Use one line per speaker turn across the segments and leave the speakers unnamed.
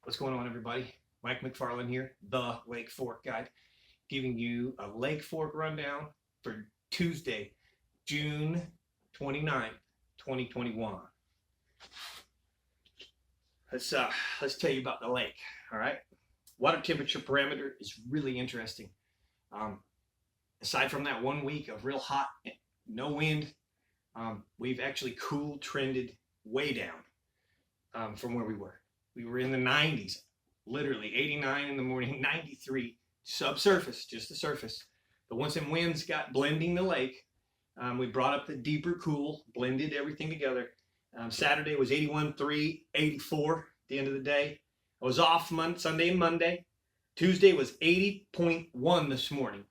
What's going on, everybody? Mike McFarland here, the Lake Fork Guide, giving you a Lake Fork rundown for Tuesday, June 29th, 2021. Let's tell you about the lake. All right, water temperature parameter is really interesting. Aside from that 1 week of real hot, no wind, we've actually cool trended way down from where we were. We were in the 90s, literally 89 in the morning, 93 subsurface, just the surface. But once them winds got blending the lake, we brought up the deeper cool, blended everything together. Saturday was 81.3, 84 at the end of the day. I was off Sunday and Monday. Tuesday was 80.1 this morning.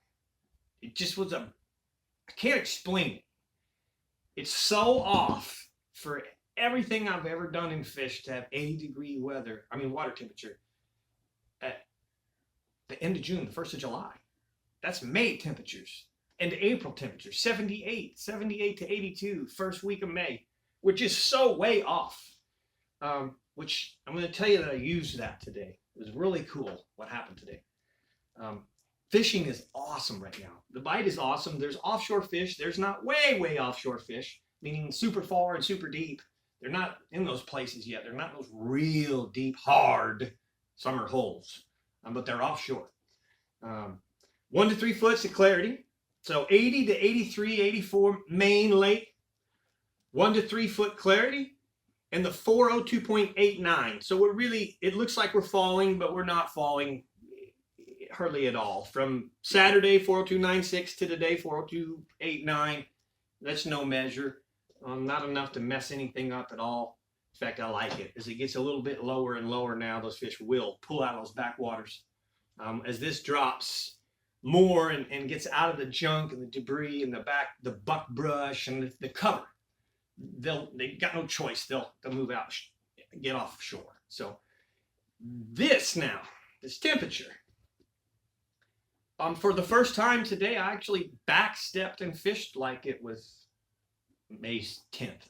It just was I can't explain it. It's so off for everything I've ever done in fish to have 80-degree water temperature at the end of June, the 1st of July. That's May temperatures. And April temperatures, 78 to 82, first week of May. We're just so way off. Which I'm going to tell you that I used that today. It was really cool what happened today. Fishing is awesome right now. The bite is awesome. There's offshore fish. There's not way offshore fish, meaning super far and super deep. They're not in those places yet. They're not those real deep, hard summer holes, but they're offshore. 1 to 3 foot of clarity. So 80 to 83, 84 main lake, 1 to 3 foot clarity, and the 402.89. So we're really, it looks like we're falling, but we're not falling hardly at all. From Saturday 402.96 to today 402.89, that's no measure. Not enough to mess anything up at all. In fact, I like it. As it gets a little bit lower and lower now, those fish will pull out of those backwaters. As this drops more and gets out of the junk and the debris and the buck brush and the cover, they got no choice. They'll move out, get off shore. So this temperature. For the first time today, I actually backstepped and fished like it was May 10th.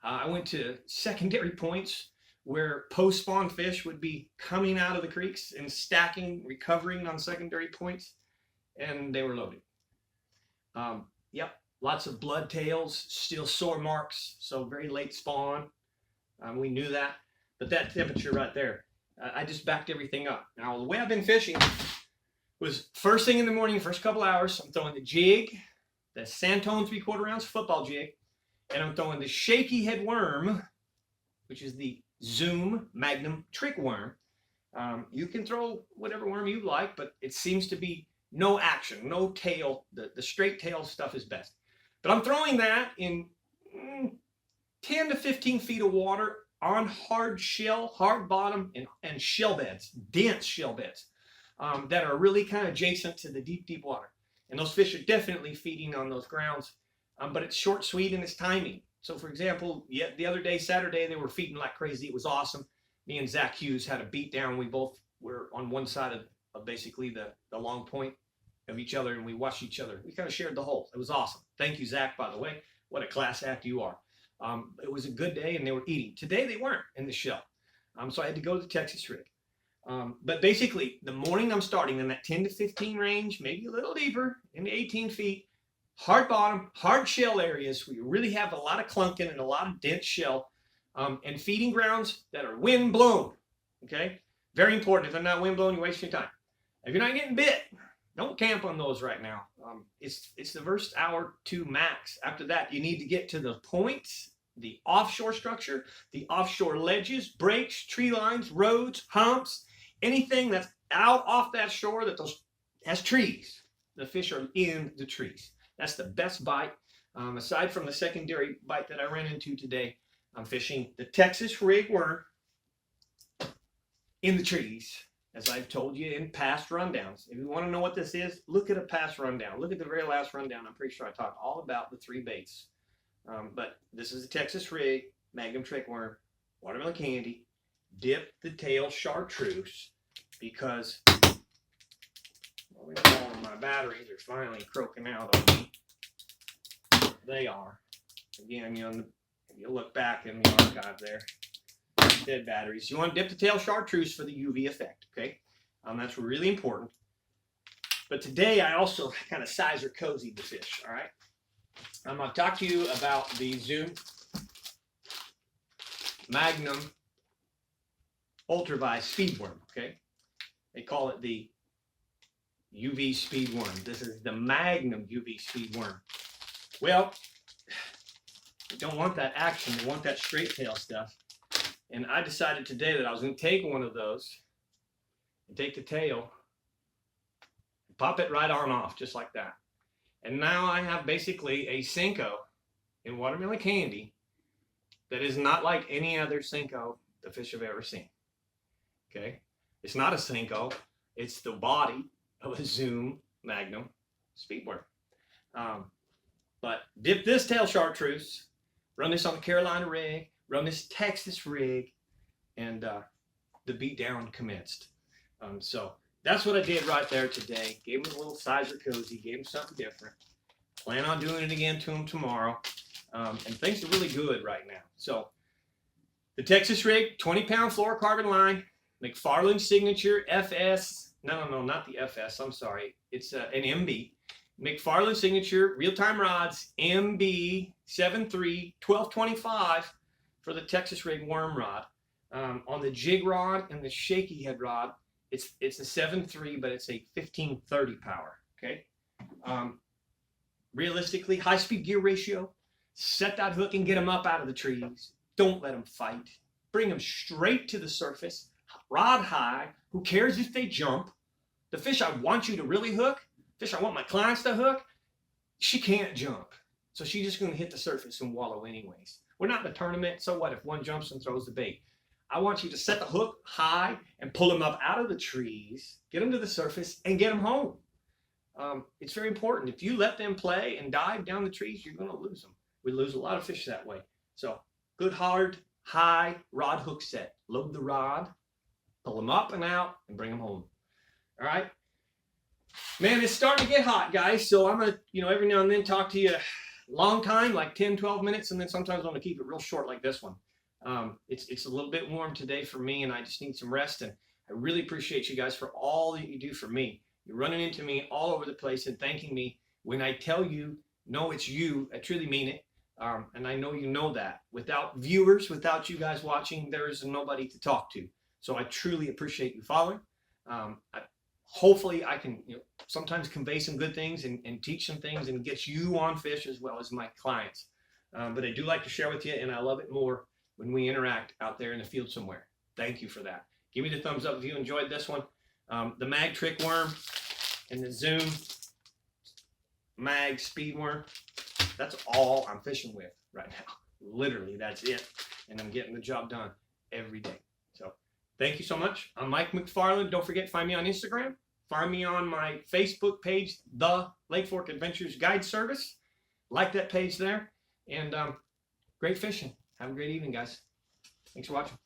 I went to secondary points where post-spawn fish would be coming out of the creeks and stacking, recovering on secondary points, and they were loaded. Yep, lots of blood tails, still sore marks, so very late spawn. We knew that, but that temperature right there, I just backed everything up. Now, the way I've been fishing was first thing in the morning, first couple hours, I'm throwing the jig, the Santone 3/4 ounce football jig, and I'm throwing the shaky head worm, which is the Zoom Magnum trick worm. You can throw whatever worm you like, but it seems to be no action, no tail. The straight tail stuff is best. But I'm throwing that in 10 to 15 feet of water on hard shell, hard bottom, and shell beds, dense shell beds that are really kind of adjacent to the deep water. And those fish are definitely feeding on those grounds, but it's short, sweet, and it's timing. So, for example, the other day, Saturday, they were feeding like crazy. It was awesome. Me and Zach Hughes had a beat down. We both were on one side of basically the long point of each other, and we watched each other. We kind of shared the hole. It was awesome. Thank you, Zach, by the way. What a class act you are. It was a good day, and they were eating. Today, they weren't in the shell. So I had to go to the Texas rig. But basically, the morning I'm starting in that 10 to 15 range, maybe a little deeper, in the 18 feet, hard bottom, hard shell areas where you really have a lot of clunking and a lot of dense shell, and feeding grounds that are wind blown. Okay? Very important. If they're not wind blown, you're wasting your time. If you're not getting bit, don't camp on those right now. It's the first hour to max. After that, you need to get to the points, the offshore structure, the offshore ledges, breaks, tree lines, roads, humps, anything that's out off that shore that has trees. The fish are in the trees. That's the best bite. Aside from the secondary bite that I ran into today, I'm fishing the Texas rig worm in the trees, as I've told you in past rundowns. If you want to know what this is, look at a past rundown. Look at the very last rundown. I'm pretty sure I talked all about the 3 baits. But this is the Texas rig, Magnum trick worm, watermelon candy, dip the tail chartreuse, because my batteries are finally croaking out on me. They are. Again, if you look back in the archive there, dead batteries. You want to dip the tail chartreuse for the UV effect, okay? That's really important. But today I also kind of sizer cozied the fish, all right? I'm going to talk to you about the Zoom Magnum Ultraviolet Speed Worm, okay? They call it the UV Speed Worm. This is the Magnum UV Speed Worm. Well, you don't want that action. You want that straight tail stuff. And I decided today that I was going to take one of those and take the tail and pop it right on off, just like that. And now I have basically a Senko in watermelon candy that is not like any other Senko the fish have ever seen. Okay? It's not a Senko. It's the body of a Zoom Magnum Speed Worm. But dip this tail chartreuse, run this on the Carolina rig, run this Texas rig, and the beat down commenced. So that's what I did right there today. Gave him a little sizer cozy, gave him something different. Plan on doing it again to him tomorrow. And things are really good right now. So the Texas rig, 20-pound fluorocarbon line, McFarland's signature FS. No, not the FS. I'm sorry. It's an MB. McFarland's signature real-time rods, MB 73 1225 for the Texas rig worm rod. On the jig rod and the shaky head rod, it's a 7.3, but it's a 1530 power. Okay. Realistically, high-speed gear ratio. Set that hook and get them up out of the trees. Don't let them fight. Bring them straight to the surface. Rod high. Who cares if they jump? The fish I want you to really hook, fish I want my clients to hook, she can't jump. So she's just going to hit the surface and wallow anyways. We're not in a tournament, so what if one jumps and throws the bait? I want you to set the hook high and pull them up out of the trees, get them to the surface, and get them home. It's very important. If you let them play and dive down the trees, you're going to lose them. We lose a lot of fish that way. So good, hard, high rod hook set. Load the rod, pull them up and out, and bring them home. All right? Man, it's starting to get hot, guys. So I'm going to, every now and then talk to you a long time, like 10, 12 minutes, and then sometimes I'm going to keep it real short like this one. It's a little bit warm today for me, and I just need some rest, and I really appreciate you guys for all that you do for me. You're running into me all over the place and thanking me. When I tell you, no, it's you, I truly mean it. And I know you know that. Without viewers, without you guys watching, there is nobody to talk to. So I truly appreciate you following. Hopefully I can sometimes convey some good things and teach some things and get you on fish as well as my clients. But I do like to share with you, and I love it more when we interact out there in the field somewhere. Thank you for that. Give me the thumbs up if you enjoyed this one. The Mag Trick Worm and the Zoom Mag Speed Worm. That's all I'm fishing with right now. Literally, that's it. And I'm getting the job done every day. So thank you so much. I'm Mike McFarland. Don't forget, find me on Instagram. Find me on my Facebook page, The Lake Fork Adventures Guide Service. Like that page there. And great fishing. Have a great evening, guys. Thanks for watching.